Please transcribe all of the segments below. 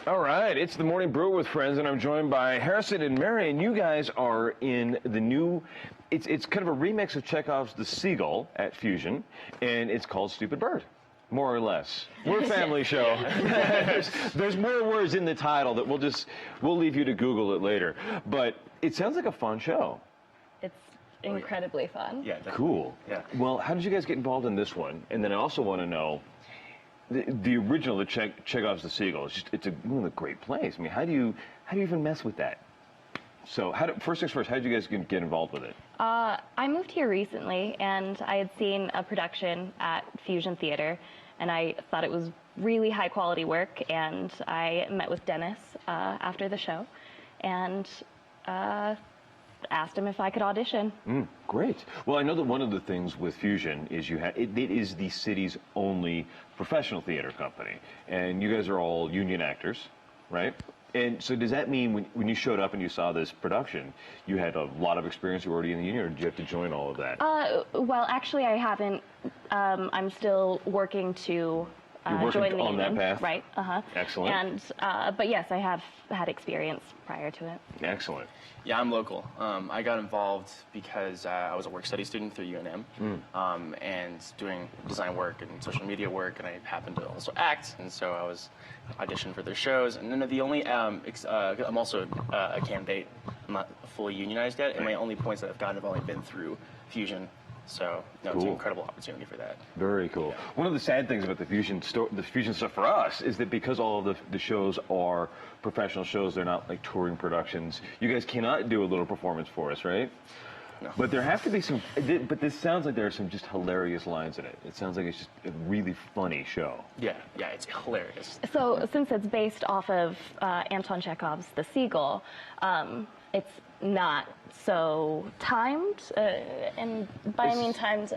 All right, it's the Morning Brew with Friends, and I'm joined by Harrison and Mary, and you guys are in the new, it's kind of a remix of Chekhov's The Seagull at Fusion, and it's called Stupid Bird, more or less. We're a family show. there's more words in the title that we'll leave you to Google it later, but it sounds like a fun show. It's incredibly fun. Yeah, definitely. Cool. Yeah. Well, how did you guys get involved in this one? And then I also want to know, the original, Chekhov's The Seagull, it's one of the great plays. I mean, how do you even mess with that? So, first things first, how did you guys get involved with it? I moved here recently, and I had seen a production at Fusion Theater, and I thought it was really high quality work, and I met with Dennis after the show, and asked him if I could audition. Great. Well, I know that one of the things with Fusion is it is the city's only professional theater company, and you guys are all union actors, right? And so does that mean when you showed up and you saw this production, you had a lot of experience, you were already in the union, or did you have to join all of that? Well, actually, I haven't. I'm still working to join the on union. that path? Right. Excellent. And but yes, I have had experience prior to it. Excellent. Yeah, I'm local. I got involved because I was a work study student through UNM and doing design work and social media work, and I happened to also act, and so I was auditioned for their shows. And then the only, I'm also a candidate. I'm not fully unionized yet, and my only points that I've gotten have only been through Fusion. So, no, It's an incredible opportunity for that. Very cool. Yeah. One of the sad things about the Fusion stuff for us is that because all of the shows are professional shows, they're not like touring productions. You guys cannot do a little performance for us, right? No. But there have to be some. But this sounds like there are some just hilarious lines in it. It sounds like it's just a really funny show. Yeah, it's hilarious. So, since it's based off of Anton Chekhov's The Seagull, it's not so timed, and by I mean timed.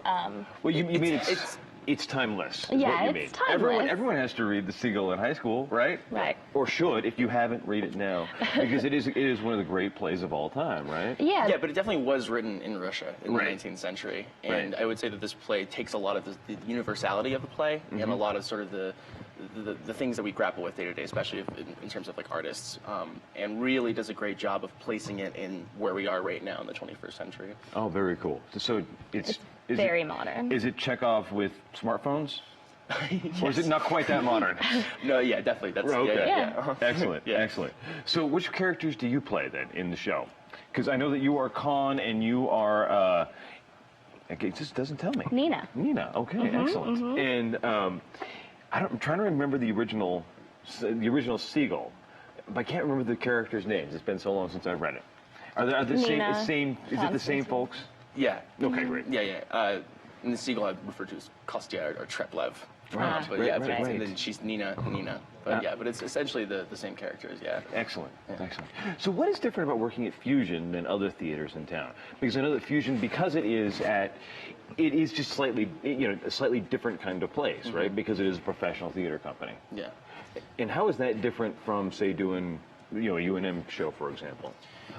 Well, you mean it's timeless. Is Yeah, what you it's mean. timeless. Everyone has to read The Seagull in high school, right? Right. Or should, if you haven't, read it now, because it is one of the great plays of all time, right? Yeah. Yeah, but it definitely was written in Russia in Right. the 19th century, and Right. I would say that this play takes a lot of the universality of the play and a lot of sort of the things that we grapple with day to day, especially in terms of like artists, and really does a great job of placing it in where we are right now in the 21st century. Oh, very cool. So it's very modern. Is it Chekhov with smartphones? Or is it not quite that modern? No, yeah, definitely. That's Okay. yeah. Excellent, Yeah. excellent. So which characters do you play then in the show? Because I know that you are Khan and you are, okay, it just doesn't tell me. Nina. Nina, okay, excellent. And I'm trying to remember the original Seagull, but I can't remember the characters' names. It's been so long since I've read it. Are the same, is it the same folks? Yeah. Okay, great. Yeah. In the Seagull, I refer to as Kostya or Treplev. Right, But right, yeah, right. and then she's Nina. But but it's essentially the same characters. Yeah. Excellent, excellent. So what is different about working at Fusion than other theaters in town? Because I know that Fusion, because it is just slightly, a slightly different kind of place, right? Because it is a professional theater company. Yeah. And how is that different from, say, doing, a UNM show, for example?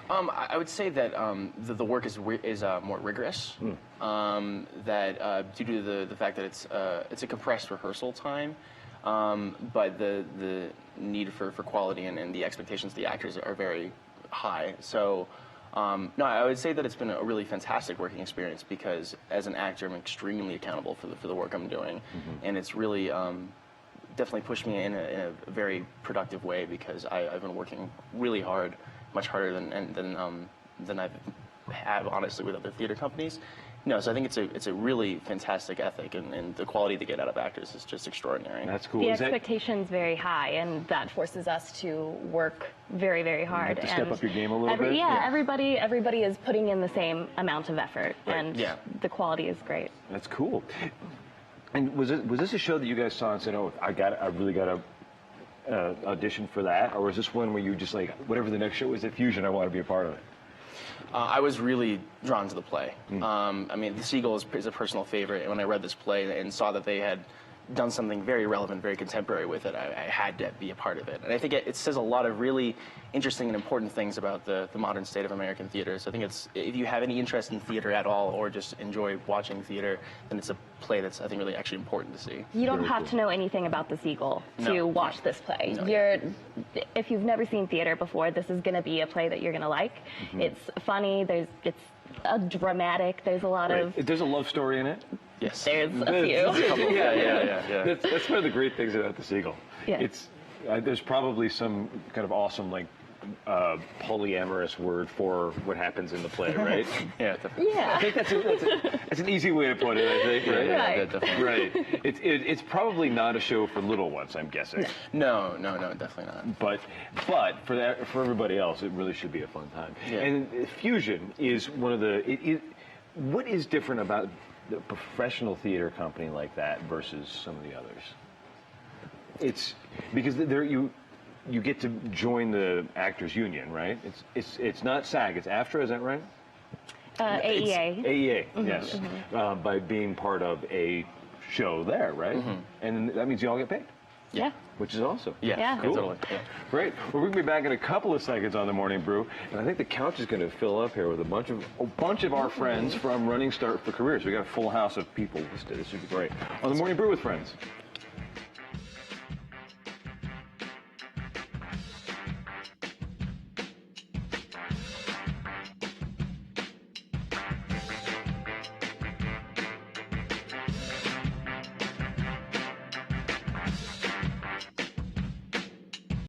I would say that the work is more rigorous. That due to the fact that it's a compressed rehearsal time, but the need for quality and the expectations of the actors are very high. So no, I would say that it's been a really fantastic working experience because as an actor, I'm extremely accountable for the work I'm doing, and it's really definitely pushed me in a very productive way because I've been working really hard. Much harder than I've had, honestly, with other theater companies. So I think it's a really fantastic ethic, and the quality they get out of actors is just extraordinary. That's cool. The expectation's very high, and that forces us to work very, very hard. You have to step up your game a little bit? Yeah, everybody is putting in the same amount of effort, and the quality is great. That's cool. And was this a show that you guys saw and said, "Oh, I really got to audition for that," or was this one where you just like, whatever the next show is at Fusion, I want to be a part of it? I was really drawn to the play. I mean, The Seagull is a personal favorite, and when I read this play and saw that they had done something very relevant, very contemporary with it, I had to be a part of it. And I think it says a lot of really interesting and important things about the modern state of American theater. So I think if you have any interest in theater at all, or just enjoy watching theater, then it's a play that's, I think, really actually important to see. You don't have to know anything about the Seagull to watch this play. If you've never seen theater before, this is going to be a play that you're going to like. It's funny. It's dramatic. There's a lot of. There's a love story in it. Yes. There's a few. Yeah. That's one of the great things about the Seagull. Yeah. There's probably some kind of awesome polyamorous word for what happens in the play, right? Yeah, definitely. Yeah. I think that's an easy way to put it. I think. Right. Yeah, definitely. Right. It's probably not a show for little ones, I'm guessing. No, definitely not. But for everybody else, it really should be a fun time. Yeah. And Fusion is one of the. What is different about a professional theater company like that versus some of the others? It's because you get to join the actors union, right? It's not SAG, it's AFTRA, is that right? AEA. AEA, yes. By being part of a show there, right? And that means you all get paid. Yeah. Which is awesome. Yeah, Cool. totally. Yeah. Great. Well, we're going to be back in a couple of seconds on the Morning Brew, and I think the couch is going to fill up here with a bunch of our friends from Running Start for Careers. We got a full house of people listed. This should be great. On the Morning Brew with friends.